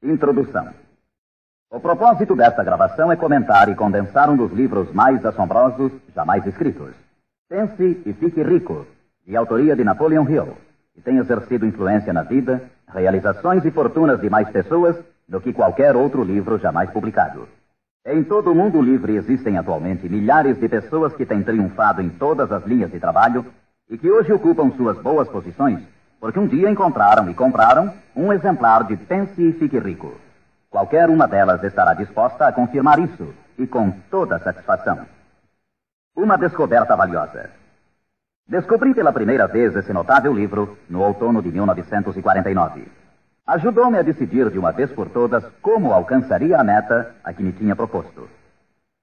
Introdução. O propósito desta gravação é comentar e condensar um dos livros mais assombrosos jamais escritos. Pense e Fique Rico, de autoria de Napoleon Hill, que tem exercido influência na vida, realizações e fortunas de mais pessoas do que qualquer outro livro jamais publicado. Em todo o mundo livre existem atualmente milhares de pessoas que têm triunfado em todas as linhas de trabalho e que hoje ocupam suas boas posições porque um dia encontraram e compraram um exemplar de Pense e Fique Rico. Qualquer uma delas estará disposta a confirmar isso, e com toda satisfação. Uma descoberta valiosa. Descobri pela primeira vez esse notável livro no outono de 1949. Ajudou-me a decidir de uma vez por todas como alcançaria a meta a que me tinha proposto.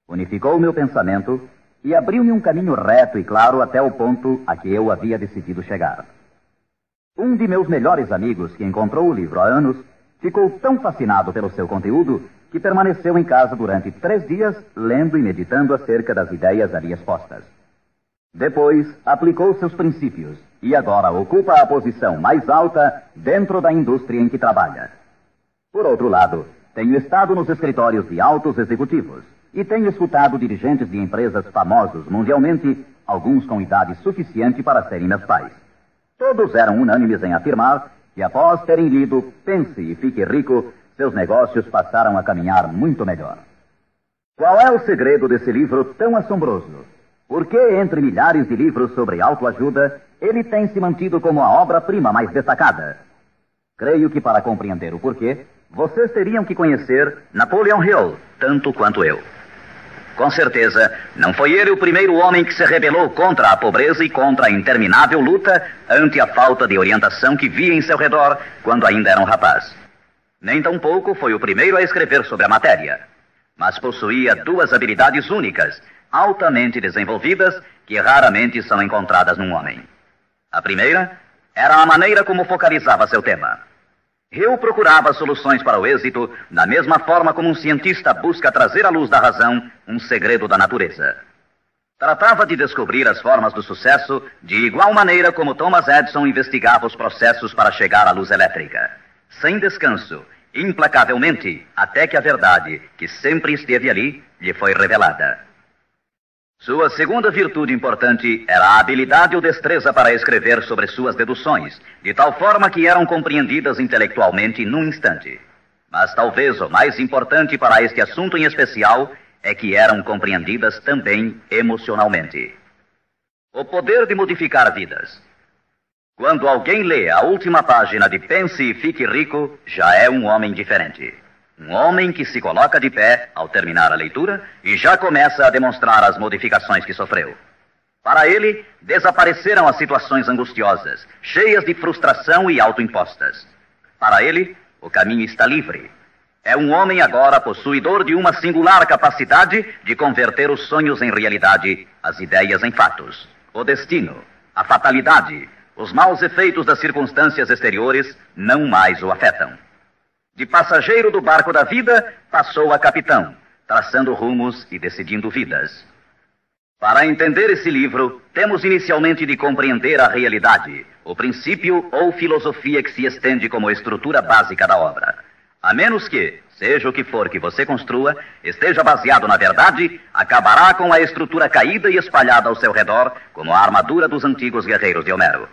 Unificou meu pensamento e abriu-me um caminho reto e claro até o ponto a que eu havia decidido chegar. Um de meus melhores amigos, que encontrou o livro há anos, ficou tão fascinado pelo seu conteúdo que permaneceu em casa durante 3 dias, lendo e meditando acerca das ideias ali expostas. Depois, aplicou seus princípios e agora ocupa a posição mais alta dentro da indústria em que trabalha. Por outro lado, tenho estado nos escritórios de altos executivos e tenho escutado dirigentes de empresas famosos mundialmente, alguns com idade suficiente para serem meus pais. Todos eram unânimes em afirmar que, após terem lido Pense e Fique Rico, seus negócios passaram a caminhar muito melhor. Qual é o segredo desse livro tão assombroso? Por que, entre milhares de livros sobre autoajuda, ele tem se mantido como a obra-prima mais destacada? Creio que, para compreender o porquê, vocês teriam que conhecer Napoleon Hill, tanto quanto eu. Com certeza, não foi ele o primeiro homem que se rebelou contra a pobreza e contra a interminável luta ante a falta de orientação que via em seu redor quando ainda era um rapaz. Nem tampouco foi o primeiro a escrever sobre a matéria, mas possuía 2 habilidades únicas, altamente desenvolvidas, que raramente são encontradas num homem. A primeira era a maneira como focalizava seu tema. Hill procurava soluções para o êxito da mesma forma como um cientista busca trazer à luz da razão um segredo da natureza. Tratava de descobrir as formas do sucesso de igual maneira como Thomas Edison investigava os processos para chegar à luz elétrica, sem descanso, implacavelmente, até que a verdade, que sempre esteve ali, lhe foi revelada. Sua segunda virtude importante era a habilidade ou destreza para escrever sobre suas deduções, de tal forma que eram compreendidas intelectualmente num instante. Mas talvez o mais importante para este assunto em especial é que eram compreendidas também emocionalmente. O poder de modificar vidas. Quando alguém lê a última página de Pense e Fique Rico, já é um homem diferente. Um homem que se coloca de pé ao terminar a leitura e já começa a demonstrar as modificações que sofreu. Para ele, desapareceram as situações angustiosas, cheias de frustração e autoimpostas. Para ele, o caminho está livre. É um homem agora possuidor de uma singular capacidade de converter os sonhos em realidade, as ideias em fatos. O destino, a fatalidade, os maus efeitos das circunstâncias exteriores não mais o afetam. De passageiro do barco da vida, passou a capitão, traçando rumos e decidindo vidas. Para entender esse livro, temos inicialmente de compreender a realidade, o princípio ou filosofia que se estende como estrutura básica da obra. A menos que, seja o que for que você construa, esteja baseado na verdade, acabará com a estrutura caída e espalhada ao seu redor, como a armadura dos antigos guerreiros de Homero.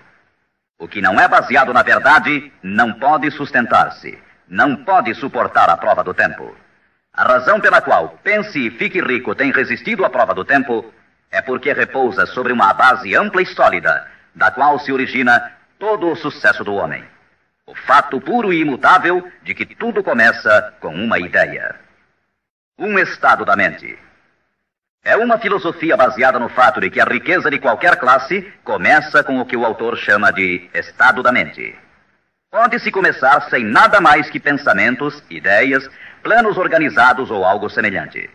O que não é baseado na verdade não pode sustentar-se. Não pode suportar a prova do tempo. A razão pela qual Pense e Fique Rico tem resistido à prova do tempo é porque repousa sobre uma base ampla e sólida, da qual se origina todo o sucesso do homem. O fato puro e imutável de que tudo começa com uma ideia. Um estado da mente. É uma filosofia baseada no fato de que a riqueza de qualquer classe começa com o que o autor chama de estado da mente. Pode-se começar sem nada mais que pensamentos, ideias, planos organizados ou algo semelhante.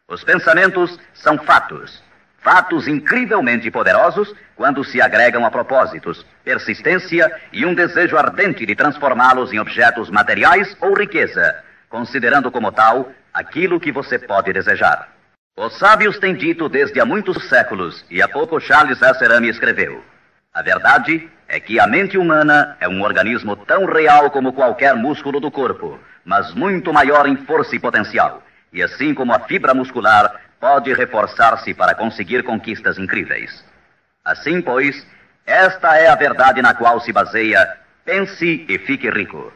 Os pensamentos são fatos. Fatos incrivelmente poderosos quando se agregam a propósitos, persistência e um desejo ardente de transformá-los em objetos materiais ou riqueza, considerando como tal aquilo que você pode desejar. Os sábios têm dito desde há muitos séculos, e há pouco Charles S. Ramy escreveu: a verdade é que a mente humana é um organismo tão real como qualquer músculo do corpo, mas muito maior em força e potencial. E assim como a fibra muscular pode reforçar-se para conseguir conquistas incríveis. Assim, pois, esta é a verdade na qual se baseia Pense e Fique Rico.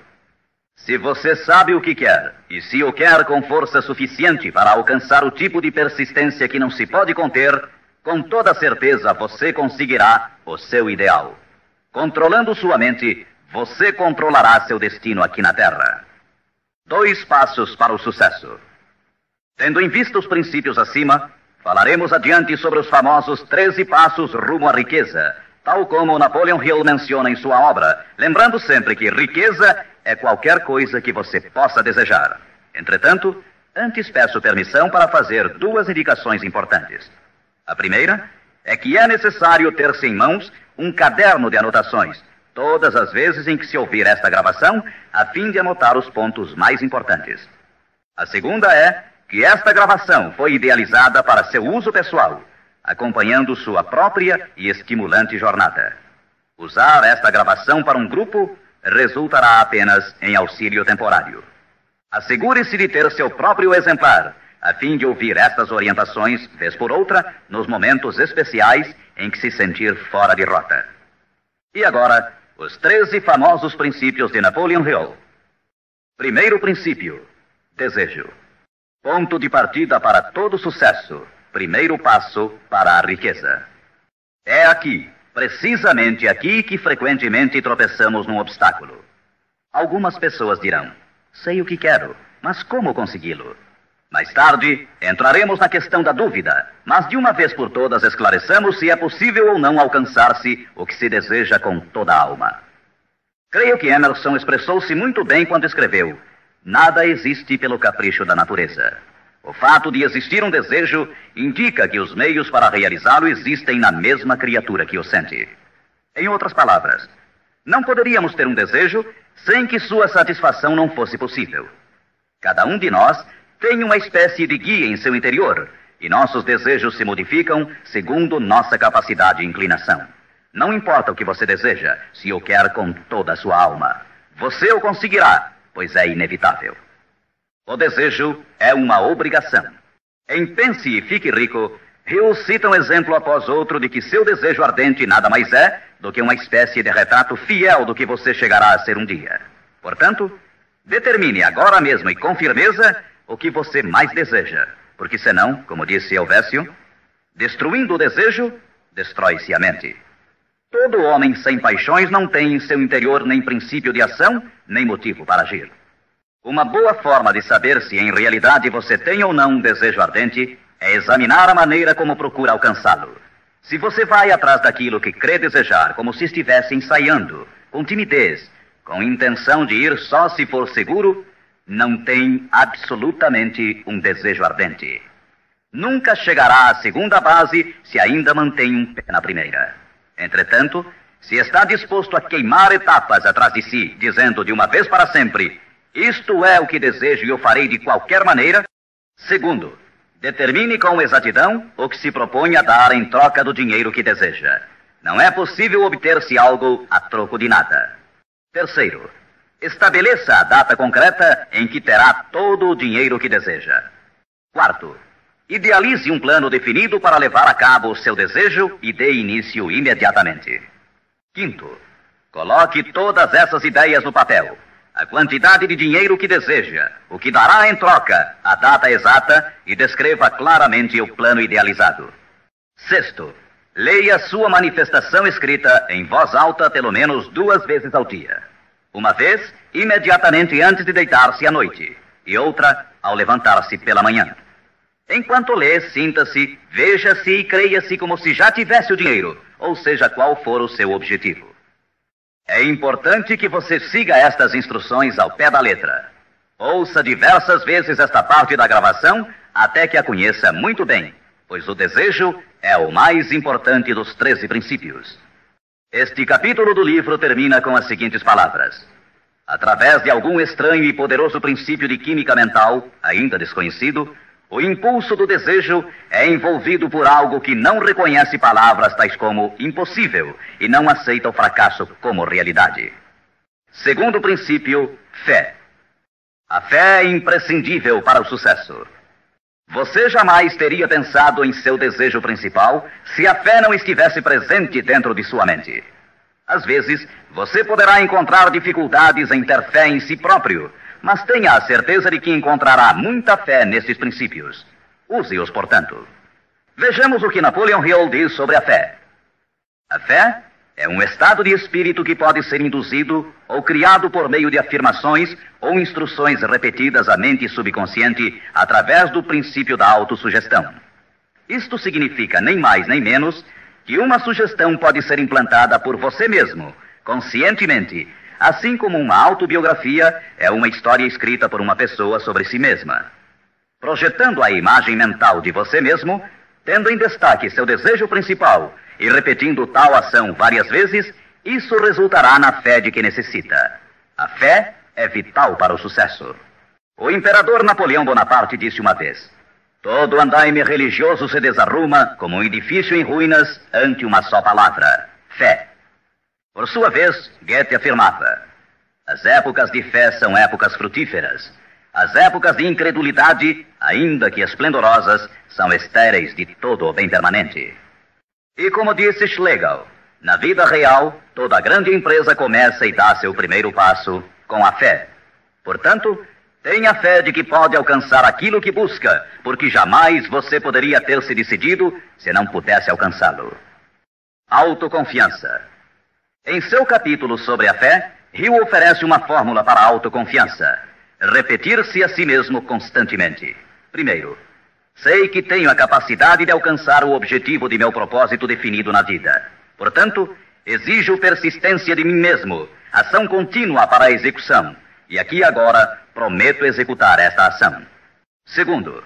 Se você sabe o que quer, e se o quer com força suficiente para alcançar o tipo de persistência que não se pode conter, com toda certeza você conseguirá o seu ideal. Controlando sua mente, você controlará seu destino aqui na Terra. 2 passos para o sucesso. Tendo em vista os princípios acima, falaremos adiante sobre os famosos 13 passos rumo à riqueza, tal como Napoleon Hill menciona em sua obra, lembrando sempre que riqueza é qualquer coisa que você possa desejar. Entretanto, antes peço permissão para fazer 2 indicações importantes. A primeira é que é necessário ter-se em mãos um caderno de anotações, todas as vezes em que se ouvir esta gravação, a fim de anotar os pontos mais importantes. A segunda é que esta gravação foi idealizada para seu uso pessoal, acompanhando sua própria e estimulante jornada. Usar esta gravação para um grupo resultará apenas em auxílio temporário. Assegure-se de ter seu próprio exemplar, a fim de ouvir estas orientações, vez por outra, nos momentos especiais em que se sentir fora de rota. E agora, os 13 famosos princípios de Napoleon Hill. Primeiro princípio: desejo. Ponto de partida para todo sucesso. Primeiro passo para a riqueza. É aqui, precisamente aqui, que frequentemente tropeçamos num obstáculo. Algumas pessoas dirão: sei o que quero, mas como consegui-lo? Mais tarde, entraremos na questão da dúvida, mas de uma vez por todas esclareçamos se é possível ou não alcançar-se o que se deseja com toda a alma. Creio que Emerson expressou-se muito bem quando escreveu: nada existe pelo capricho da natureza. O fato de existir um desejo indica que os meios para realizá-lo existem na mesma criatura que o sente. Em outras palavras, não poderíamos ter um desejo sem que sua satisfação não fosse possível. Cada um de nós tem uma espécie de guia em seu interior, e nossos desejos se modificam segundo nossa capacidade e inclinação. Não importa o que você deseja, se o quer com toda a sua alma. Você o conseguirá, pois é inevitável. O desejo é uma obrigação. Em Pense e Fique Rico, Hill cita um exemplo após outro de que seu desejo ardente nada mais é do que uma espécie de retrato fiel do que você chegará a ser um dia. Portanto, determine agora mesmo e com firmeza o que você mais deseja, porque senão, como disse Helvécio, destruindo o desejo, destrói-se a mente. Todo homem sem paixões não tem em seu interior nem princípio de ação, nem motivo para agir. Uma boa forma de saber se em realidade você tem ou não um desejo ardente é examinar a maneira como procura alcançá-lo. Se você vai atrás daquilo que crê desejar como se estivesse ensaiando, com timidez, com intenção de ir só se for seguro, não tem absolutamente um desejo ardente. Nunca chegará à segunda base se ainda mantém um pé na primeira. Entretanto, se está disposto a queimar etapas atrás de si, dizendo de uma vez para sempre: isto é o que desejo e eu farei de qualquer maneira. Segundo, determine com exatidão o que se propõe a dar em troca do dinheiro que deseja. Não é possível obter-se algo a troco de nada. Terceiro, estabeleça a data concreta em que terá todo o dinheiro que deseja. Quarto, idealize um plano definido para levar a cabo o seu desejo e dê início imediatamente. Quinto, coloque todas essas ideias no papel. A quantidade de dinheiro que deseja, o que dará em troca, a data exata e descreva claramente o plano idealizado. Sexto, leia sua manifestação escrita em voz alta pelo menos 2 vezes ao dia. Uma vez, imediatamente antes de deitar-se à noite, e outra ao levantar-se pela manhã. Enquanto lê, sinta-se, veja-se e creia-se como se já tivesse o dinheiro, ou seja, qual for o seu objetivo. É importante que você siga estas instruções ao pé da letra. Ouça diversas vezes esta parte da gravação até que a conheça muito bem, pois o desejo é o mais importante dos 13 princípios. Este capítulo do livro termina com as seguintes palavras: através de algum estranho e poderoso princípio de química mental, ainda desconhecido, o impulso do desejo é envolvido por algo que não reconhece palavras tais como impossível e não aceita o fracasso como realidade. Segundo princípio, fé. A fé é imprescindível para o sucesso. Você jamais teria pensado em seu desejo principal se a fé não estivesse presente dentro de sua mente. Às vezes, você poderá encontrar dificuldades em ter fé em si próprio, mas tenha a certeza de que encontrará muita fé nesses princípios. Use-os, portanto. Vejamos o que Napoleon Hill diz sobre a fé. A fé é um estado de espírito que pode ser induzido ou criado por meio de afirmações ou instruções repetidas à mente subconsciente através do princípio da autossugestão. Isto significa nem mais nem menos que uma sugestão pode ser implantada por você mesmo, conscientemente, assim como uma autobiografia é uma história escrita por uma pessoa sobre si mesma. Projetando a imagem mental de você mesmo, tendo em destaque seu desejo principal e repetindo tal ação várias vezes, isso resultará na fé de que necessita. A fé é vital para o sucesso. O imperador Napoleão Bonaparte disse uma vez: todo andaime religioso se desarruma como um edifício em ruínas ante uma só palavra: fé. Por sua vez, Goethe afirmava: as épocas de fé são épocas frutíferas. As épocas de incredulidade, ainda que esplendorosas, são estéreis de todo o bem permanente. E como disse Schlegel, na vida real, toda grande empresa começa e dá seu primeiro passo com a fé. Portanto, tenha fé de que pode alcançar aquilo que busca, porque jamais você poderia ter se decidido se não pudesse alcançá-lo. Autoconfiança. Em seu capítulo sobre a fé, Hill oferece uma fórmula para a autoconfiança: repetir-se a si mesmo constantemente. Primeiro, sei que tenho a capacidade de alcançar o objetivo de meu propósito definido na vida. Portanto, exijo persistência de mim mesmo, ação contínua para a execução. E aqui e agora prometo executar esta ação. Segundo,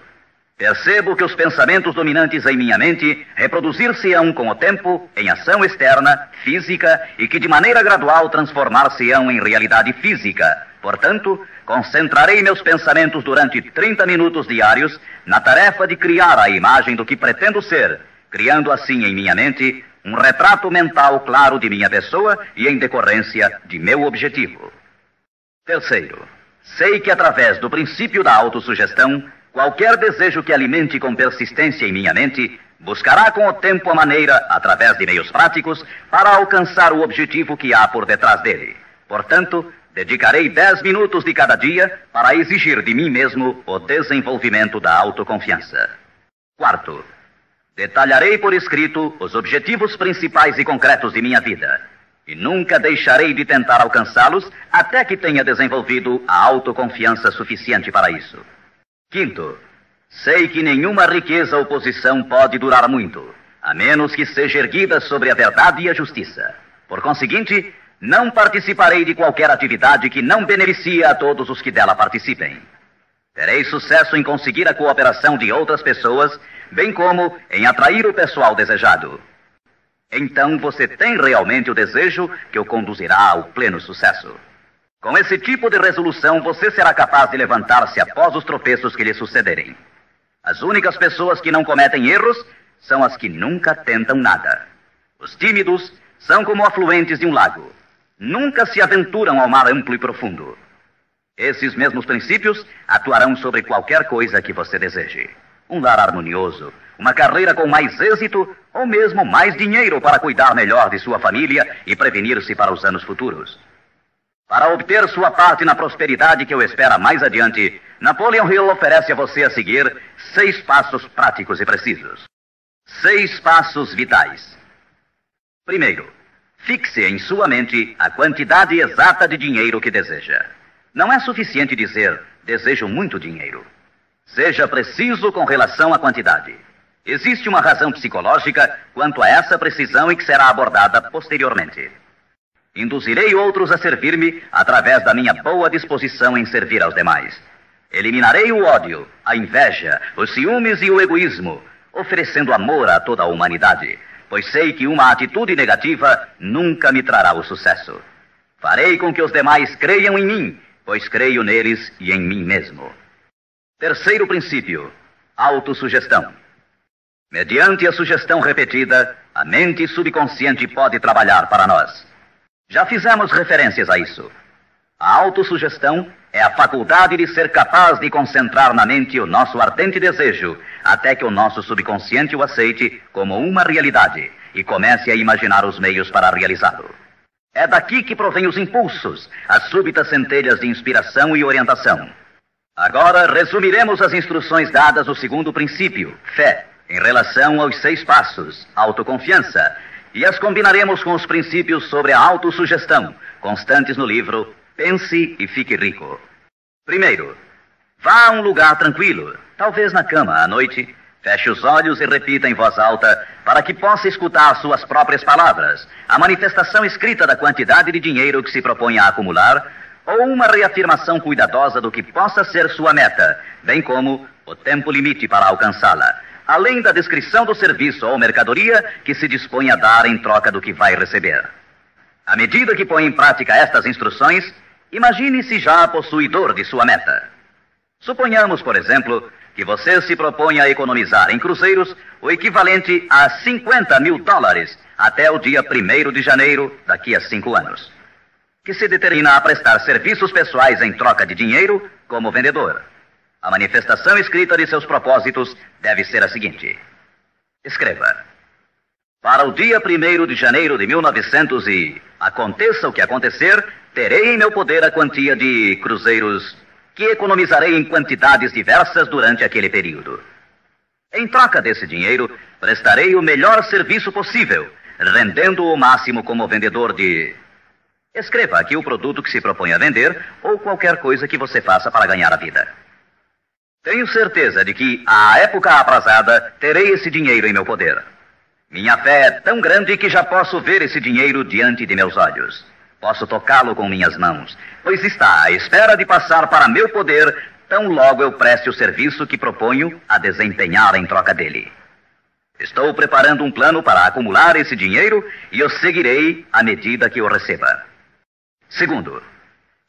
percebo que os pensamentos dominantes em minha mente reproduzir-se-ão com o tempo em ação externa, física, e que de maneira gradual transformar-se-ão em realidade física. Portanto, concentrarei meus pensamentos durante 30 minutos diários na tarefa de criar a imagem do que pretendo ser, criando assim em minha mente um retrato mental claro de minha pessoa e em decorrência de meu objetivo. Terceiro, sei que através do princípio da autossugestão, qualquer desejo que alimente com persistência em minha mente buscará com o tempo a maneira, através de meios práticos, para alcançar o objetivo que há por detrás dele. Portanto, dedicarei 10 minutos de cada dia para exigir de mim mesmo o desenvolvimento da autoconfiança. Quarto, detalharei por escrito os objetivos principais e concretos de minha vida, e nunca deixarei de tentar alcançá-los até que tenha desenvolvido a autoconfiança suficiente para isso. Quinto, sei que nenhuma riqueza ou posição pode durar muito, a menos que seja erguida sobre a verdade e a justiça. Por conseguinte, não participarei de qualquer atividade que não beneficie a todos os que dela participem. Terei sucesso em conseguir a cooperação de outras pessoas, bem como em atrair o pessoal desejado. Então você tem realmente o desejo que o conduzirá ao pleno sucesso. Com esse tipo de resolução, você será capaz de levantar-se após os tropeços que lhe sucederem. As únicas pessoas que não cometem erros são as que nunca tentam nada. Os tímidos são como afluentes de um lago. Nunca se aventuram ao mar amplo e profundo. Esses mesmos princípios atuarão sobre qualquer coisa que você deseje. Um lar harmonioso, uma carreira com mais êxito ou mesmo mais dinheiro para cuidar melhor de sua família e prevenir-se para os anos futuros. Para obter sua parte na prosperidade que o espera mais adiante, Napoleon Hill oferece a você a seguir 6 passos práticos e precisos. 6 passos vitais. Primeiro, fixe em sua mente a quantidade exata de dinheiro que deseja. Não é suficiente dizer, desejo muito dinheiro. Seja preciso com relação à quantidade. Existe uma razão psicológica quanto a essa precisão e que será abordada posteriormente. Induzirei outros a servir-me através da minha boa disposição em servir aos demais. Eliminarei o ódio, a inveja, os ciúmes e o egoísmo, oferecendo amor a toda a humanidade, pois sei que uma atitude negativa nunca me trará o sucesso. Farei com que os demais creiam em mim, pois creio neles e em mim mesmo. Terceiro princípio, autossugestão. Mediante a sugestão repetida, a mente subconsciente pode trabalhar para nós. Já fizemos referências a isso. A autossugestão é a faculdade de ser capaz de concentrar na mente o nosso ardente desejo, até que o nosso subconsciente o aceite como uma realidade e comece a imaginar os meios para realizá-lo. É daqui que provém os impulsos, as súbitas centelhas de inspiração e orientação. Agora resumiremos as instruções dadas no segundo princípio, fé, em relação aos 6 passos, autoconfiança, e as combinaremos com os princípios sobre a autossugestão, constantes no livro Pense e Fique Rico. Primeiro, vá a um lugar tranquilo, talvez na cama à noite, feche os olhos e repita em voz alta para que possa escutar suas próprias palavras, a manifestação escrita da quantidade de dinheiro que se propõe a acumular ou uma reafirmação cuidadosa do que possa ser sua meta, bem como o tempo limite para alcançá-la, além da descrição do serviço ou mercadoria que se dispõe a dar em troca do que vai receber. À medida que põe em prática estas instruções, imagine-se já possuidor de sua meta. Suponhamos, por exemplo, que você se propõe a economizar em cruzeiros o equivalente a $50 mil até o dia 1º de janeiro, daqui a 5 anos, que se determina a prestar serviços pessoais em troca de dinheiro como vendedor. A manifestação escrita de seus propósitos deve ser a seguinte. Escreva: para o dia 1º de janeiro de 1900 e aconteça o que acontecer, terei em meu poder a quantia de cruzeiros que economizarei em quantidades diversas durante aquele período. Em troca desse dinheiro, prestarei o melhor serviço possível, rendendo o máximo como vendedor de... Escreva aqui o produto que se propõe a vender ou qualquer coisa que você faça para ganhar a vida. Tenho certeza de que, à época aprazada, terei esse dinheiro em meu poder. Minha fé é tão grande que já posso ver esse dinheiro diante de meus olhos. Posso tocá-lo com minhas mãos, pois está à espera de passar para meu poder tão logo eu preste o serviço que proponho a desempenhar em troca dele. Estou preparando um plano para acumular esse dinheiro e eu seguirei à medida que o receba. Segundo,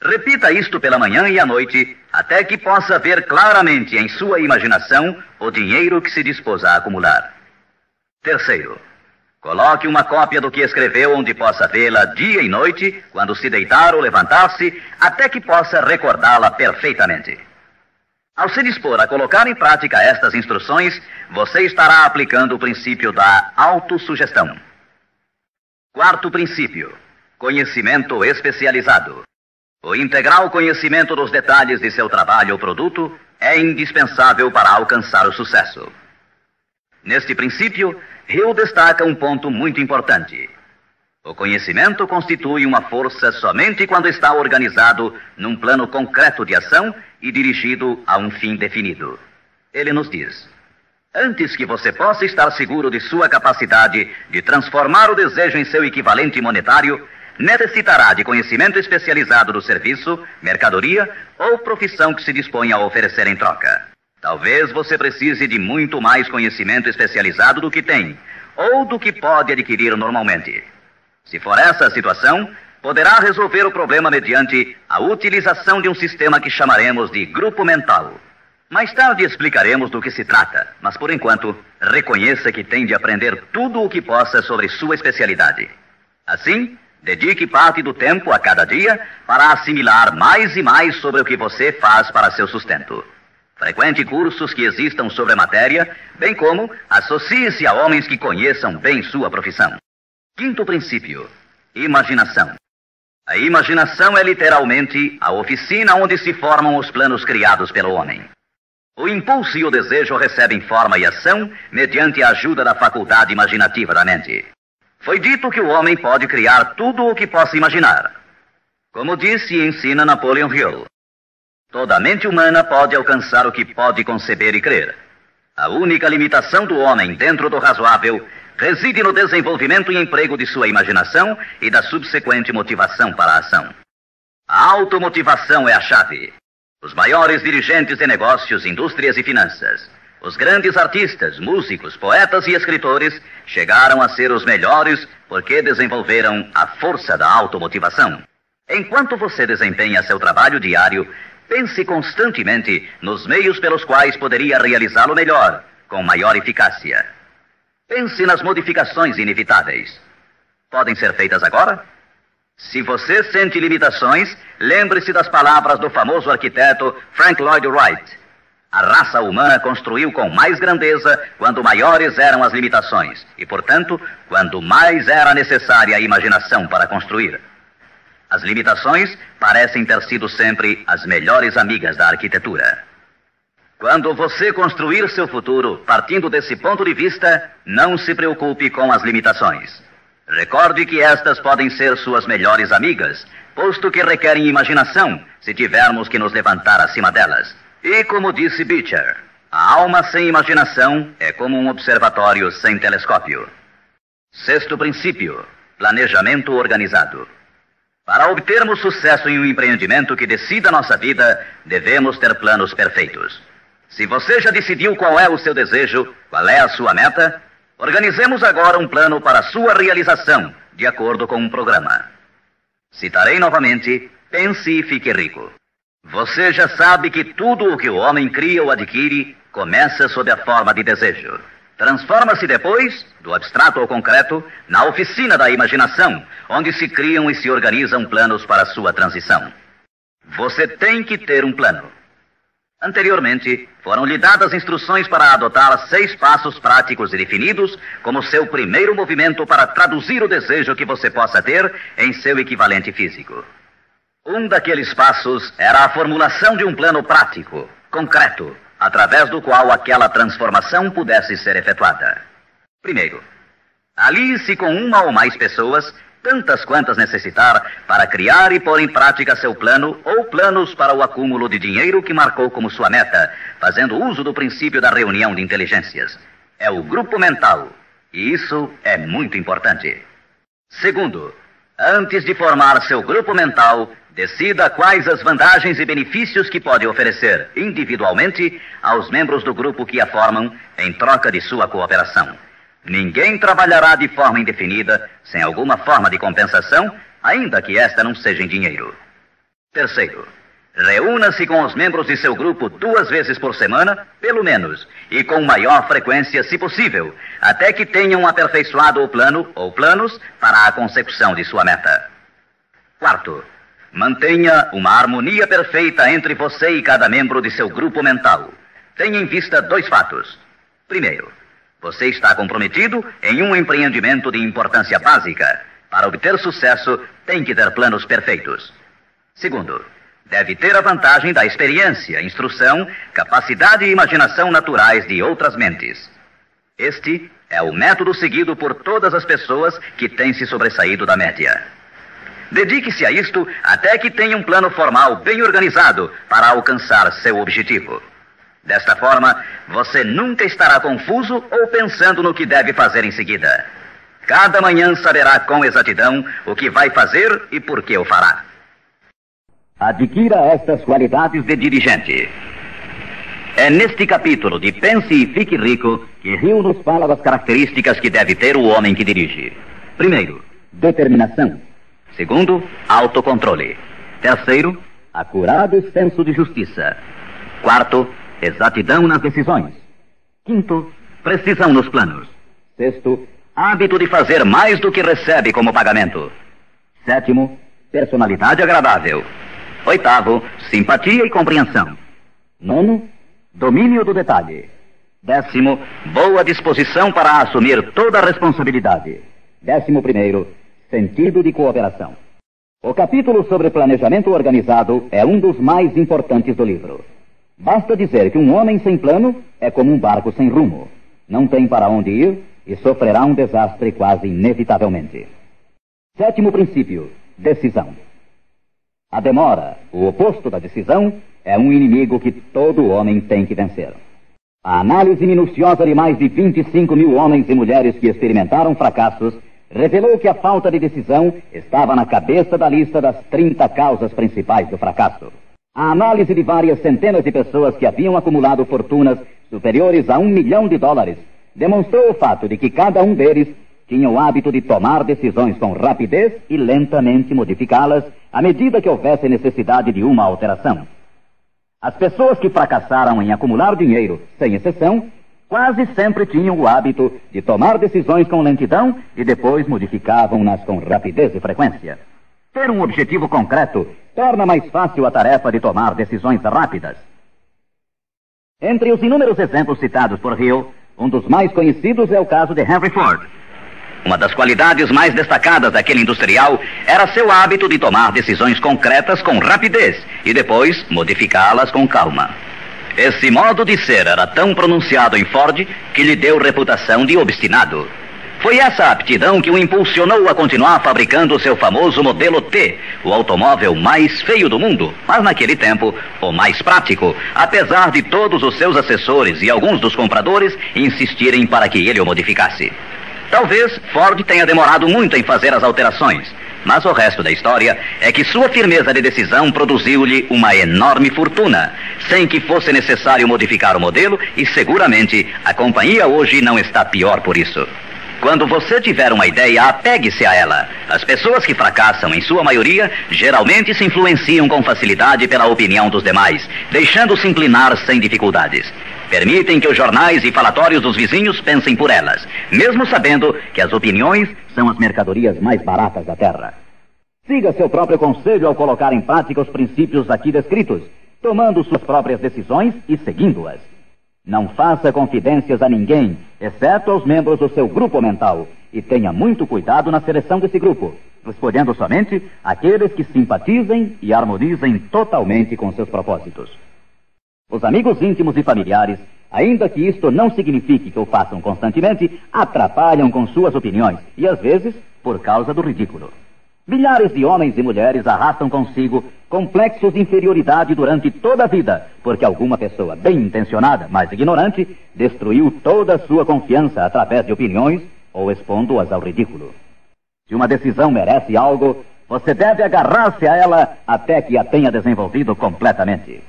repita isto pela manhã e à noite, até que possa ver claramente em sua imaginação o dinheiro que se dispôs a acumular. Terceiro, coloque uma cópia do que escreveu onde possa vê-la dia e noite, quando se deitar ou levantar-se, até que possa recordá-la perfeitamente. Ao se dispor a colocar em prática estas instruções, você estará aplicando o princípio da autossugestão. Quarto princípio, conhecimento especializado. O integral conhecimento dos detalhes de seu trabalho ou produto é indispensável para alcançar o sucesso. Neste princípio, Hill destaca um ponto muito importante. O conhecimento constitui uma força somente quando está organizado num plano concreto de ação e dirigido a um fim definido. Ele nos diz: antes que você possa estar seguro de sua capacidade de transformar o desejo em seu equivalente monetário, necessitará de conhecimento especializado do serviço, mercadoria ou profissão que se dispõe a oferecer em troca. Talvez você precise de muito mais conhecimento especializado do que tem, ou do que pode adquirir normalmente. Se for essa a situação, poderá resolver o problema mediante a utilização de um sistema que chamaremos de grupo mental. Mais tarde explicaremos do que se trata, mas por enquanto, reconheça que tem de aprender tudo o que possa sobre sua especialidade. Assim, dedique parte do tempo a cada dia para assimilar mais e mais sobre o que você faz para seu sustento. Frequente cursos que existam sobre a matéria, bem como associe-se a homens que conheçam bem sua profissão. Quinto princípio, imaginação. A imaginação é literalmente a oficina onde se formam os planos criados pelo homem. O impulso e o desejo recebem forma e ação mediante a ajuda da faculdade imaginativa da mente. Foi dito que o homem pode criar tudo o que possa imaginar. Como disse e ensina Napoleon Hill, toda mente humana pode alcançar o que pode conceber e crer. A única limitação do homem dentro do razoável reside no desenvolvimento e emprego de sua imaginação e da subsequente motivação para a ação. A automotivação é a chave. Os maiores dirigentes de negócios, indústrias e finanças, os grandes artistas, músicos, poetas e escritores chegaram a ser os melhores porque desenvolveram a força da automotivação. Enquanto você desempenha seu trabalho diário, pense constantemente nos meios pelos quais poderia realizá-lo melhor, com maior eficácia. Pense nas modificações inevitáveis. Podem ser feitas agora? Se você sente limitações, lembre-se das palavras do famoso arquiteto Frank Lloyd Wright. A raça humana construiu com mais grandeza quando maiores eram as limitações e, portanto, quando mais era necessária a imaginação para construir. As limitações parecem ter sido sempre as melhores amigas da arquitetura. Quando você construir seu futuro partindo desse ponto de vista, não se preocupe com as limitações. Recorde que estas podem ser suas melhores amigas, posto que requerem imaginação se tivermos que nos levantar acima delas. E como disse Beecher, a alma sem imaginação é como um observatório sem telescópio. Sexto princípio: planejamento organizado. Para obtermos sucesso em um empreendimento que decida nossa vida, devemos ter planos perfeitos. Se você já decidiu qual é o seu desejo, qual é a sua meta, organizemos agora um plano para sua realização, de acordo com um programa. Citarei novamente: pense e fique rico. Você já sabe que tudo o que o homem cria ou adquire começa sob a forma de desejo. Transforma-se depois, do abstrato ao concreto, na oficina da imaginação, onde se criam e se organizam planos para sua transição. Você tem que ter um plano. Anteriormente, foram-lhe dadas instruções para adotar 6 passos práticos e definidos como seu primeiro movimento para traduzir o desejo que você possa ter em seu equivalente físico. Um daqueles passos era a formulação de um plano prático, concreto, através do qual aquela transformação pudesse ser efetuada. Primeiro, alie-se com uma ou mais pessoas, tantas quantas necessitar, para criar e pôr em prática seu plano ou planos para o acúmulo de dinheiro que marcou como sua meta, fazendo uso do princípio da reunião de inteligências. É o grupo mental, e isso é muito importante. Segundo, antes de formar seu grupo mental, decida quais as vantagens e benefícios que pode oferecer individualmente aos membros do grupo que a formam em troca de sua cooperação. Ninguém trabalhará de forma indefinida, sem alguma forma de compensação, ainda que esta não seja em dinheiro. Terceiro, reúna-se com os membros de seu grupo 2 vezes por semana, pelo menos, e com maior frequência, se possível, até que tenham aperfeiçoado o plano ou planos para a consecução de sua meta. Quarto, mantenha uma harmonia perfeita entre você e cada membro de seu grupo mental. Tenha em vista 2 fatos. Primeiro, você está comprometido em um empreendimento de importância básica. Para obter sucesso, tem que ter planos perfeitos. Segundo, deve ter a vantagem da experiência, instrução, capacidade e imaginação naturais de outras mentes. Este é o método seguido por todas as pessoas que têm se sobressaído da média. Dedique-se a isto até que tenha um plano formal bem organizado para alcançar seu objetivo. Desta forma, você nunca estará confuso ou pensando no que deve fazer em seguida. Cada manhã saberá com exatidão o que vai fazer e por que o fará. Adquira estas qualidades de dirigente. É neste capítulo de Pense e Fique Rico que Hill nos fala das características que deve ter o homem que dirige. Primeiro, determinação. Segundo, autocontrole. Terceiro, acurado senso de justiça. Quarto, exatidão nas decisões. Quinto, precisão nos planos. Sexto, hábito de fazer mais do que recebe como pagamento. Sétimo, personalidade agradável. Oitavo, simpatia e compreensão. Nono, domínio do detalhe. Décimo, boa disposição para assumir toda a responsabilidade. 11º, sentido de cooperação. O capítulo sobre planejamento organizado é um dos mais importantes do livro. Basta dizer que um homem sem plano é como um barco sem rumo. Não tem para onde ir e sofrerá um desastre quase inevitavelmente. 7º princípio, decisão. A demora, o oposto da decisão, é um inimigo que todo homem tem que vencer. A análise minuciosa de mais de 25 mil homens e mulheres que experimentaram fracassos revelou que a falta de decisão estava na cabeça da lista das 30 causas principais do fracasso. A análise de várias centenas de pessoas que haviam acumulado fortunas superiores a $1 milhão demonstrou o fato de que cada um deles tinha o hábito de tomar decisões com rapidez e lentamente modificá-las à medida que houvesse necessidade de uma alteração. As pessoas que fracassaram em acumular dinheiro, sem exceção, quase sempre tinham o hábito de tomar decisões com lentidão e depois modificavam-nas com rapidez e frequência. Ter um objetivo concreto torna mais fácil a tarefa de tomar decisões rápidas. Entre os inúmeros exemplos citados por Hill, um dos mais conhecidos é o caso de Henry Ford. Uma das qualidades mais destacadas daquele industrial era seu hábito de tomar decisões concretas com rapidez e depois modificá-las com calma. Esse modo de ser era tão pronunciado em Ford que lhe deu reputação de obstinado. Foi essa aptidão que o impulsionou a continuar fabricando seu famoso modelo T, o automóvel mais feio do mundo, mas naquele tempo o mais prático, apesar de todos os seus assessores e alguns dos compradores insistirem para que ele o modificasse. Talvez Ford tenha demorado muito em fazer as alterações, mas o resto da história é que sua firmeza de decisão produziu-lhe uma enorme fortuna, sem que fosse necessário modificar o modelo, e seguramente a companhia hoje não está pior por isso. Quando você tiver uma ideia, apegue-se a ela. As pessoas que fracassam, em sua maioria, geralmente se influenciam com facilidade pela opinião dos demais, deixando-se inclinar sem dificuldades. Permitem que os jornais e falatórios dos vizinhos pensem por elas, mesmo sabendo que as opiniões são as mercadorias mais baratas da terra. Siga seu próprio conselho ao colocar em prática os princípios aqui descritos, tomando suas próprias decisões e seguindo-as. Não faça confidências a ninguém, exceto aos membros do seu grupo mental, e tenha muito cuidado na seleção desse grupo, escolhendo somente aqueles que simpatizem e harmonizem totalmente com seus propósitos. Os amigos íntimos e familiares, ainda que isto não signifique que o façam constantemente, atrapalham com suas opiniões, e às vezes por causa do ridículo. Milhares de homens e mulheres arrastam consigo complexos de inferioridade durante toda a vida, porque alguma pessoa bem intencionada, mas ignorante, destruiu toda a sua confiança através de opiniões ou expondo-as ao ridículo. Se uma decisão merece algo, você deve agarrar-se a ela até que a tenha desenvolvido completamente.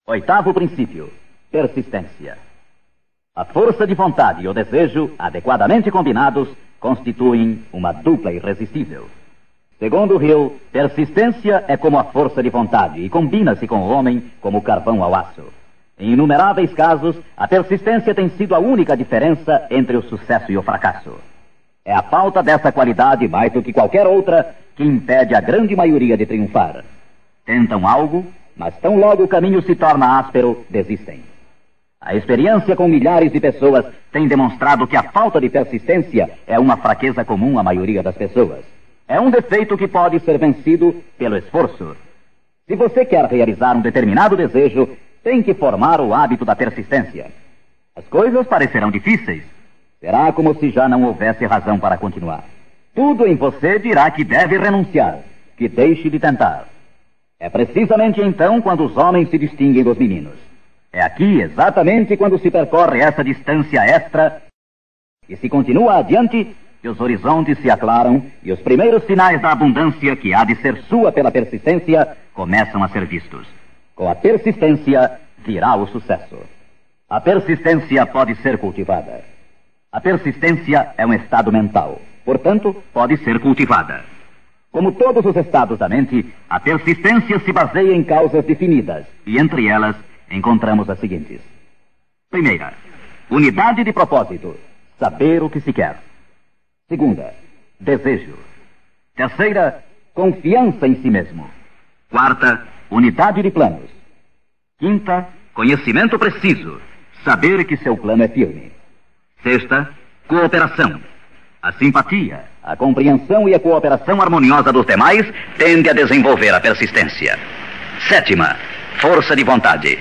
Oitavo princípio: persistência. A força de vontade e o desejo, adequadamente combinados, constituem uma dupla irresistível. Segundo Hill, persistência é como a força de vontade e combina-se com o homem como o carvão ao aço. Em inumeráveis casos, a persistência tem sido a única diferença entre o sucesso e o fracasso. É a falta dessa qualidade, mais do que qualquer outra, que impede a grande maioria de triunfar. Tentam algo, mas tão logo o caminho se torna áspero, desistem. A experiência com milhares de pessoas tem demonstrado que a falta de persistência é uma fraqueza comum à maioria das pessoas. É um defeito que pode ser vencido pelo esforço. Se você quer realizar um determinado desejo, tem que formar o hábito da persistência. As coisas parecerão difíceis. Será como se já não houvesse razão para continuar. Tudo em você dirá que deve renunciar, que deixe de tentar. É precisamente então quando os homens se distinguem dos meninos. É aqui exatamente quando se percorre essa distância extra e se continua adiante que os horizontes se aclaram e os primeiros sinais da abundância que há de ser sua pela persistência começam a ser vistos. Com a persistência virá o sucesso. A persistência pode ser cultivada. A persistência é um estado mental, portanto, pode ser cultivada. Como todos os estados da mente, a persistência se baseia em causas definidas, e entre elas encontramos as seguintes. Primeira, unidade de propósito, saber o que se quer. Segunda, desejo. Terceira, confiança em si mesmo. Quarta, unidade de planos. Quinta, conhecimento preciso, saber que seu plano é firme. Sexta, cooperação. A simpatia, a compreensão e a cooperação harmoniosa dos demais tende a desenvolver a persistência. Sétima, força de vontade.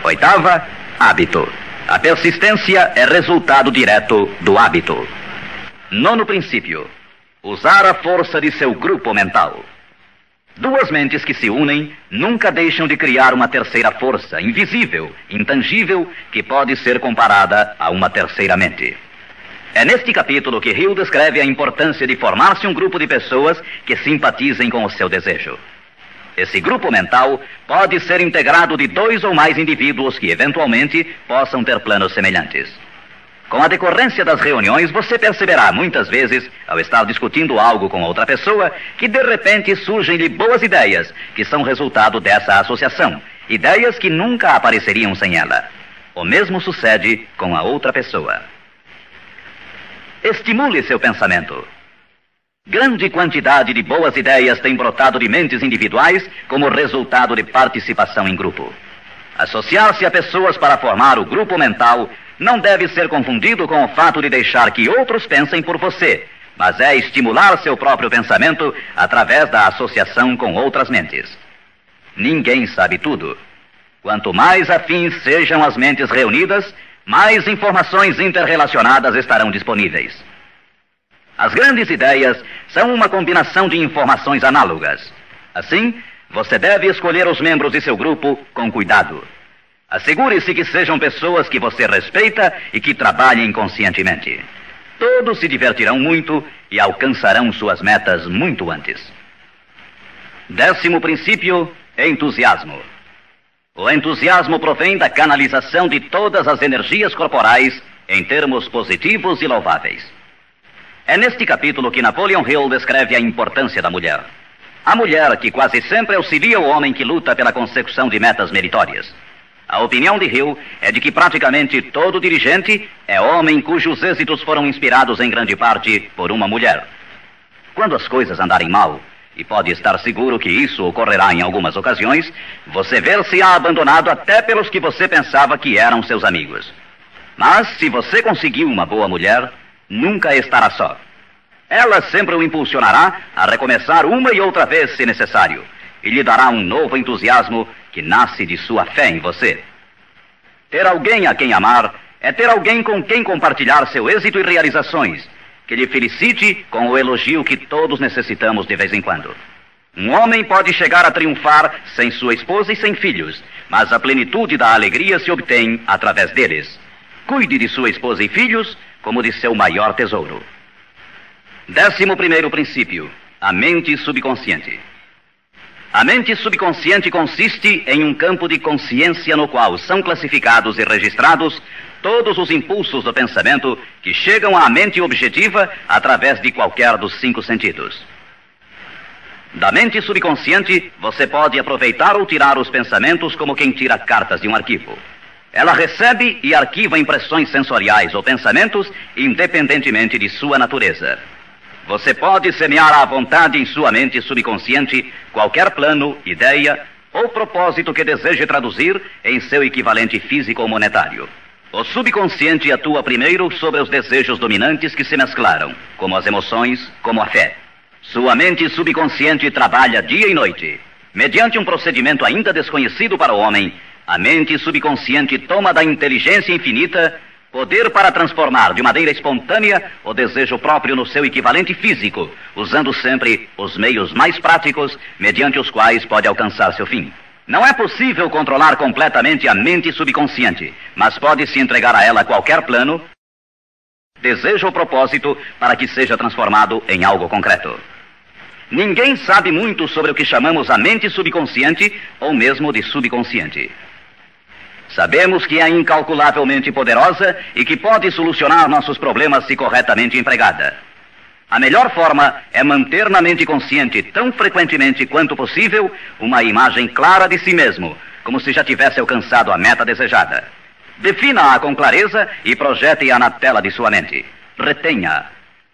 Oitava, hábito. A persistência é resultado direto do hábito. Nono princípio: usar a força de seu grupo mental. Duas mentes que se unem nunca deixam de criar uma terceira força, invisível, intangível, que pode ser comparada a uma terceira mente. É neste capítulo que Hill descreve a importância de formar-se um grupo de pessoas que simpatizem com o seu desejo. Esse grupo mental pode ser integrado de 2 ou mais indivíduos que, eventualmente, possam ter planos semelhantes. Com a decorrência das reuniões, você perceberá muitas vezes, ao estar discutindo algo com outra pessoa, que de repente surgem-lhe boas ideias, que são resultado dessa associação. Ideias que nunca apareceriam sem ela. O mesmo sucede com a outra pessoa. Estimule seu pensamento. Grande quantidade de boas ideias tem brotado de mentes individuais como resultado de participação em grupo. Associar-se a pessoas para formar o grupo mental não deve ser confundido com o fato de deixar que outros pensem por você, mas é estimular seu próprio pensamento através da associação com outras mentes. Ninguém sabe tudo. Quanto mais afins sejam as mentes reunidas, mais informações interrelacionadas estarão disponíveis. As grandes ideias são uma combinação de informações análogas. Assim, você deve escolher os membros de seu grupo com cuidado. Assegure-se que sejam pessoas que você respeita e que trabalhem conscientemente. Todos se divertirão muito e alcançarão suas metas muito antes. 10º princípio, entusiasmo. O entusiasmo provém da canalização de todas as energias corporais em termos positivos e louváveis. É neste capítulo que Napoleon Hill descreve a importância da mulher. A mulher que quase sempre auxilia o homem que luta pela consecução de metas meritórias. A opinião de Hill é de que praticamente todo dirigente é homem cujos êxitos foram inspirados em grande parte por uma mulher. Quando as coisas andarem mal, e pode estar seguro que isso ocorrerá em algumas ocasiões, você ver-se-á abandonado até pelos que você pensava que eram seus amigos. Mas se você conseguiu uma boa mulher, nunca estará só. Ela sempre o impulsionará a recomeçar uma e outra vez se necessário, e lhe dará um novo entusiasmo que nasce de sua fé em você. Ter alguém a quem amar é ter alguém com quem compartilhar seu êxito e realizações, que lhe felicite com o elogio que todos necessitamos de vez em quando. Um homem pode chegar a triunfar sem sua esposa e sem filhos, mas a plenitude da alegria se obtém através deles. Cuide de sua esposa e filhos como de seu maior tesouro. 11º princípio, a mente subconsciente. A mente subconsciente consiste em um campo de consciência no qual são classificados e registrados todos os impulsos do pensamento que chegam à mente objetiva através de qualquer dos 5 sentidos. Da mente subconsciente, você pode aproveitar ou tirar os pensamentos como quem tira cartas de um arquivo. Ela recebe e arquiva impressões sensoriais ou pensamentos independentemente de sua natureza. Você pode semear à vontade em sua mente subconsciente qualquer plano, ideia ou propósito que deseje traduzir em seu equivalente físico ou monetário. O subconsciente atua primeiro sobre os desejos dominantes que se mesclaram, como as emoções, como a fé. Sua mente subconsciente trabalha dia e noite. Mediante um procedimento ainda desconhecido para o homem, a mente subconsciente toma da inteligência infinita poder para transformar de maneira espontânea o desejo próprio no seu equivalente físico, usando sempre os meios mais práticos mediante os quais pode alcançar seu fim. Não é possível controlar completamente a mente subconsciente, mas pode-se entregar a ela qualquer plano, desejo ou propósito para que seja transformado em algo concreto. Ninguém sabe muito sobre o que chamamos a mente subconsciente ou mesmo de subconsciente. Sabemos que é incalculavelmente poderosa e que pode solucionar nossos problemas se corretamente empregada. A melhor forma é manter na mente consciente, tão frequentemente quanto possível, uma imagem clara de si mesmo, como se já tivesse alcançado a meta desejada. Defina-a com clareza e projete-a na tela de sua mente. Retenha-a.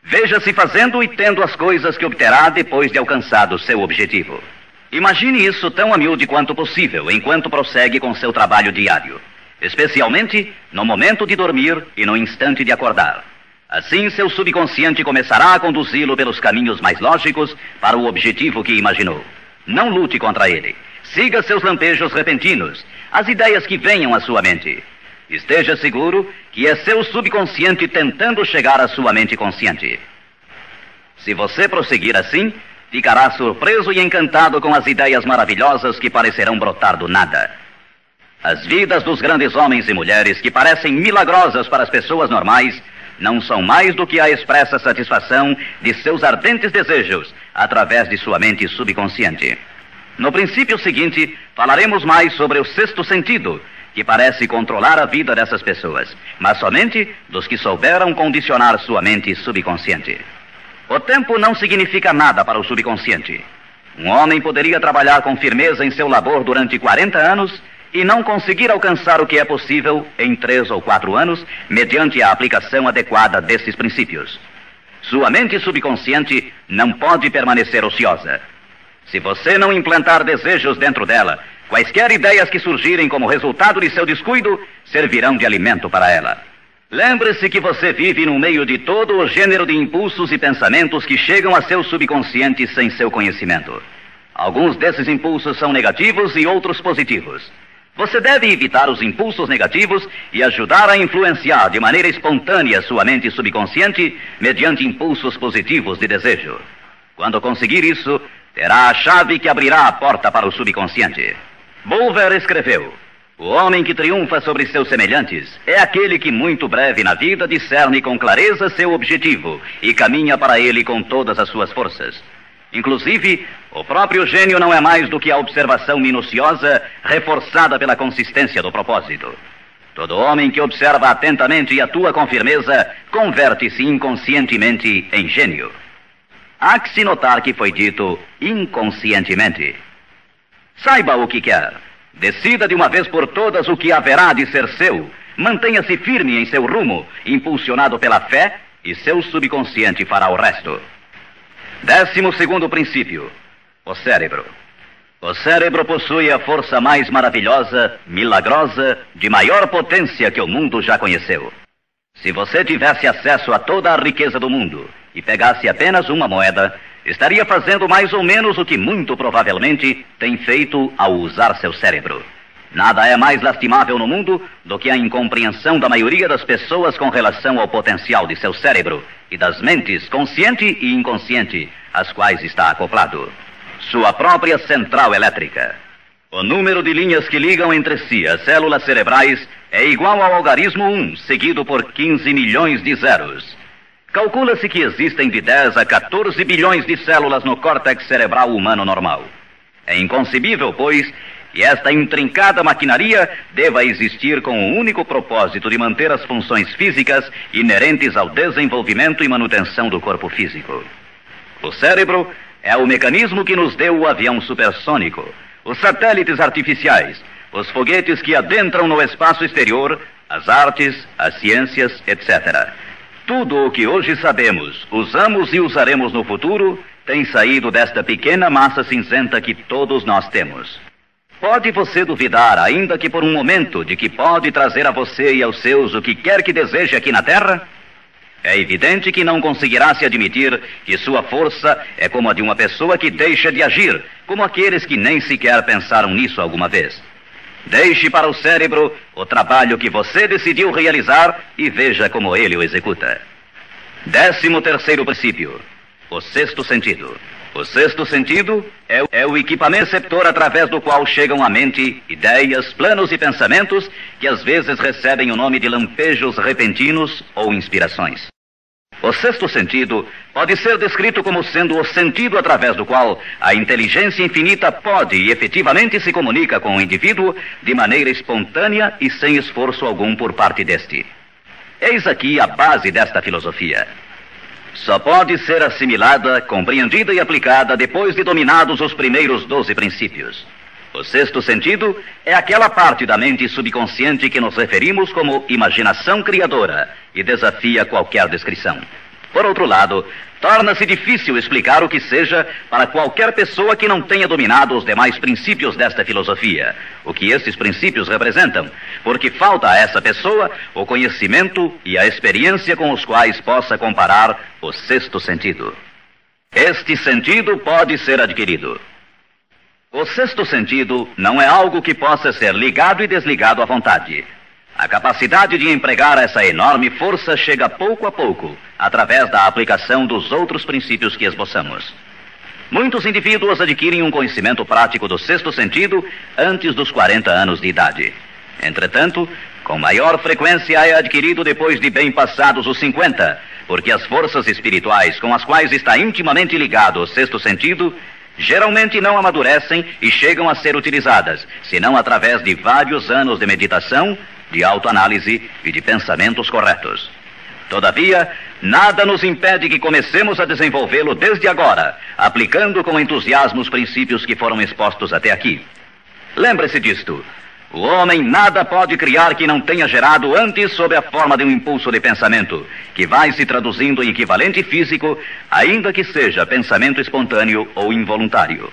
Veja-se fazendo e tendo as coisas que obterá depois de alcançado seu objetivo. Imagine isso tão a miúde quanto possível, enquanto prossegue com seu trabalho diário, especialmente no momento de dormir e no instante de acordar. Assim, seu subconsciente começará a conduzi-lo pelos caminhos mais lógicos para o objetivo que imaginou. Não lute contra ele. Siga seus lampejos repentinos, as ideias que venham à sua mente. Esteja seguro que é seu subconsciente tentando chegar à sua mente consciente. Se você prosseguir assim, ficará surpreso e encantado com as ideias maravilhosas que parecerão brotar do nada. As vidas dos grandes homens e mulheres que parecem milagrosas para as pessoas normais não são mais do que a expressa satisfação de seus ardentes desejos através de sua mente subconsciente. No princípio seguinte, falaremos mais sobre o 6º sentido, que parece controlar a vida dessas pessoas, mas somente dos que souberam condicionar sua mente subconsciente. O tempo não significa nada para o subconsciente. Um homem poderia trabalhar com firmeza em seu labor durante 40 anos e não conseguir alcançar o que é possível em 3 ou 4 anos, mediante a aplicação adequada desses princípios. sua mente subconsciente não pode permanecer ociosa. Se você não implantar desejos dentro dela, quaisquer ideias que surgirem como resultado de seu descuido servirão de alimento para ela. Lembre-se que você vive no meio de todo o gênero de impulsos e pensamentos que chegam a seu subconsciente sem seu conhecimento. Alguns desses impulsos são negativos e outros positivos. Você deve evitar os impulsos negativos e ajudar a influenciar de maneira espontânea sua mente subconsciente mediante impulsos positivos de desejo. Quando conseguir isso, terá a chave que abrirá a porta para o subconsciente. Bulwer escreveu: o homem que triunfa sobre seus semelhantes é aquele que muito breve na vida discerne com clareza seu objetivo e caminha para ele com todas as suas forças. Inclusive, o próprio gênio não é mais do que a observação minuciosa reforçada pela consistência do propósito. Todo homem que observa atentamente e atua com firmeza converte-se inconscientemente em gênio. Há que se notar que foi dito inconscientemente. Saiba o que quer. Decida de uma vez por todas o que haverá de ser seu. Mantenha-se firme em seu rumo, impulsionado pela fé, e seu subconsciente fará o resto. 12º princípio: o cérebro. O cérebro possui a força mais maravilhosa, milagrosa, de maior potência que o mundo já conheceu. Se você tivesse acesso a toda a riqueza do mundo e pegasse apenas uma moeda, estaria fazendo mais ou menos o que muito provavelmente tem feito ao usar seu cérebro. Nada é mais lastimável no mundo do que a incompreensão da maioria das pessoas com relação ao potencial de seu cérebro e das mentes consciente e inconsciente, às quais está acoplado. Sua própria central elétrica. O número de linhas que ligam entre si as células cerebrais é igual ao algarismo 1, seguido por 15 milhões de zeros. Calcula-se que existem de 10 a 14 bilhões de células no córtex cerebral humano normal. É inconcebível, pois, que esta intrincada maquinaria deva existir com o único propósito de manter as funções físicas inerentes ao desenvolvimento e manutenção do corpo físico. O cérebro é o mecanismo que nos deu o avião supersônico, os satélites artificiais, os foguetes que adentram no espaço exterior, as artes, as ciências, etc. Tudo o que hoje sabemos, usamos e usaremos no futuro, tem saído desta pequena massa cinzenta que todos nós temos. Pode você duvidar, ainda que por um momento, de que pode trazer a você e aos seus o que quer que deseje aqui na Terra? É evidente que não conseguirá se admitir que sua força é como a de uma pessoa que deixa de agir, como aqueles que nem sequer pensaram nisso alguma vez. Deixe para o cérebro o trabalho que você decidiu realizar e veja como ele o executa. 13º princípio: o sexto sentido. O sexto sentido é o equipamento receptor através do qual chegam à mente ideias, planos e pensamentos que às vezes recebem o nome de lampejos repentinos ou inspirações. O sexto sentido pode ser descrito como sendo o sentido através do qual a inteligência infinita pode e efetivamente se comunica com o indivíduo de maneira espontânea e sem esforço algum por parte deste. Eis aqui a base desta filosofia. Só pode ser assimilada, compreendida e aplicada depois de dominados os primeiros 12 princípios. O sexto sentido é aquela parte da mente subconsciente que nos referimos como imaginação criadora e desafia qualquer descrição. Por outro lado, torna-se difícil explicar o que seja para qualquer pessoa que não tenha dominado os demais princípios desta filosofia, o que estes princípios representam, porque falta a essa pessoa o conhecimento e a experiência com os quais possa comparar o sexto sentido. Este sentido pode ser adquirido. O sexto sentido não é algo que possa ser ligado e desligado à vontade. A capacidade de empregar essa enorme força chega pouco a pouco, através da aplicação dos outros princípios que esboçamos. Muitos indivíduos adquirem um conhecimento prático do sexto sentido antes dos 40 anos de idade. Entretanto, com maior frequência é adquirido depois de bem passados os 50, porque as forças espirituais com as quais está intimamente ligado o sexto sentido geralmente não amadurecem e chegam a ser utilizadas, senão através de vários anos de meditação, de autoanálise e de pensamentos corretos. Todavia, nada nos impede que comecemos a desenvolvê-lo desde agora, aplicando com entusiasmo os princípios que foram expostos até aqui. Lembre-se disto: O homem nada pode criar que não tenha gerado antes sob a forma de um impulso de pensamento, que vai se traduzindo em equivalente físico, ainda que seja pensamento espontâneo ou involuntário.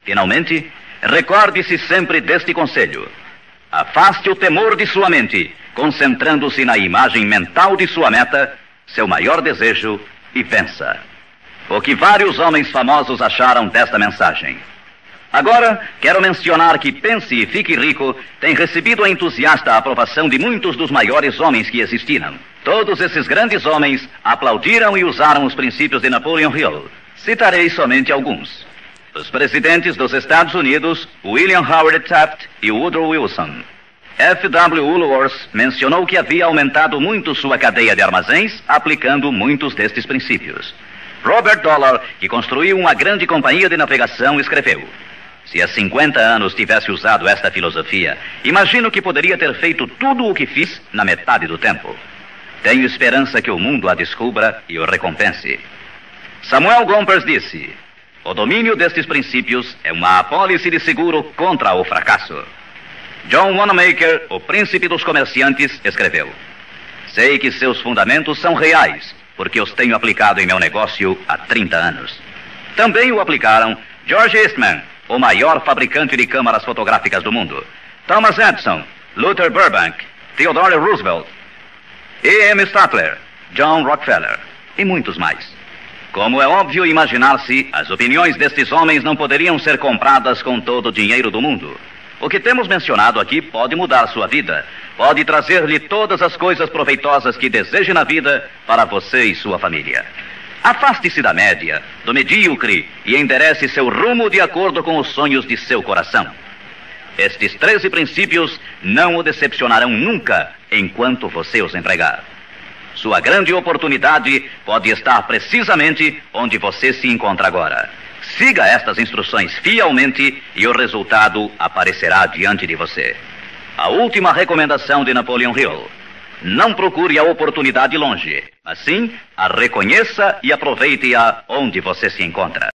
Finalmente, recorde-se sempre deste conselho. Afaste o temor de sua mente, concentrando-se na imagem mental de sua meta, seu maior desejo, e vença. O que vários homens famosos acharam desta mensagem. Agora, quero mencionar que Pense e Fique Rico tem recebido a entusiasta aprovação de muitos dos maiores homens que existiram. Todos esses grandes homens aplaudiram e usaram os princípios de Napoleon Hill. Citarei somente alguns. Os presidentes dos Estados Unidos, William Howard Taft e Woodrow Wilson. F.W. Woolworth mencionou que havia aumentado muito sua cadeia de armazéns, aplicando muitos destes princípios. Robert Dollar, que construiu uma grande companhia de navegação, escreveu: se há 50 anos tivesse usado esta filosofia, imagino que poderia ter feito tudo o que fiz na metade do tempo. Tenho esperança que o mundo a descubra e o recompense. Samuel Gompers disse: o domínio destes princípios é uma apólice de seguro contra o fracasso. John Wanamaker, o príncipe dos comerciantes, escreveu: sei que seus fundamentos são reais, porque os tenho aplicado em meu negócio há 30 anos. Também o aplicaram George Eastman, o maior fabricante de câmaras fotográficas do mundo, Thomas Edison, Luther Burbank, Theodore Roosevelt, E.M. Statler, John Rockefeller e muitos mais. Como é óbvio imaginar-se, as opiniões destes homens não poderiam ser compradas com todo o dinheiro do mundo. O que temos mencionado aqui pode mudar sua vida, pode trazer-lhe todas as coisas proveitosas que deseje na vida para você e sua família. Afaste-se da média, do medíocre e enderece seu rumo de acordo com os sonhos de seu coração. Estes 13 princípios não o decepcionarão nunca enquanto você os empregar. Sua grande oportunidade pode estar precisamente onde você se encontra agora. Siga estas instruções fielmente e o resultado aparecerá diante de você. A última recomendação de Napoleon Hill: não procure a oportunidade longe, mas sim a reconheça e aproveite-a onde você se encontra.